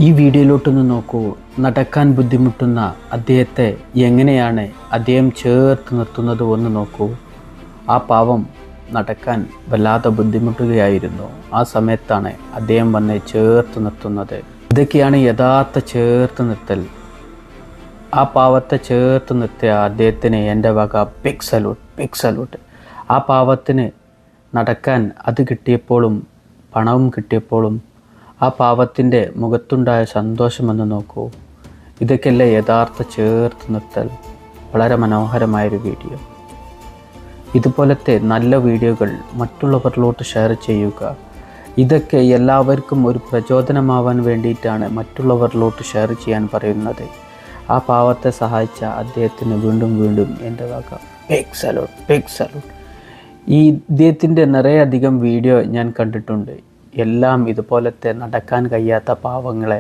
ഈ വീഡിയോയിലോട്ടൊന്ന് നോക്കൂ. നടക്കാൻ ബുദ്ധിമുട്ടുന്ന അദ്ദേഹത്തെ എങ്ങനെയാണ് അദ്ദേഹം ചേർത്ത് നിർത്തുന്നത് ഒന്ന് നോക്കൂ. ആ പാവം നടക്കാൻ വല്ലാതെ ബുദ്ധിമുട്ടുകയായിരുന്നു. ആ സമയത്താണ് അദ്ദേഹം വന്ന് ചേർത്ത് നിർത്തുന്നത്. ഇതൊക്കെയാണ് യഥാർത്ഥ ചേർത്ത് നിർത്തൽ. ആ പാവത്തെ ചേർത്ത് നിർത്തിയ അദ്ദേഹത്തിന് എൻ്റെ വക ബിഗ് സല്യൂട്ട്, ബിഗ് സല്യൂട്ട്. ആ പാവത്തിന് നടക്കാൻ അത് കിട്ടിയപ്പോഴും പണവും കിട്ടിയപ്പോഴും ആ പാവത്തിൻ്റെ മുഖത്തുണ്ടായ സന്തോഷമെന്ന് നോക്കൂ. ഇതൊക്കെയല്ലേ യഥാർത്ഥ ചേർത്ത് നിർത്തൽ. വളരെ മനോഹരമായൊരു വീഡിയോ. ഇതുപോലത്തെ നല്ല വീഡിയോകൾ മറ്റുള്ളവരിലോട്ട് ഷെയർ ചെയ്യുക. ഇതൊക്കെ എല്ലാവർക്കും ഒരു പ്രചോദനമാവാൻ വേണ്ടിയിട്ടാണ് മറ്റുള്ളവരിലോട്ട് ഷെയർ ചെയ്യാൻ പറയുന്നത്. ആ പാവത്തെ സഹായിച്ച അദ്ദേഹത്തിന് വീണ്ടും വീണ്ടും എൻ്റെ വക ബിഗ് സല്യൂട്ട്, ബിഗ് സല്യൂട്ട്. ഈ ഇദ്ദേഹത്തിൻ്റെ നിറയെ അധികം വീഡിയോ ഞാൻ കണ്ടിട്ടുണ്ട്. എല്ലാം ഇതുപോലത്തെ നടക്കാൻ കഴിയാത്ത പാവങ്ങളെ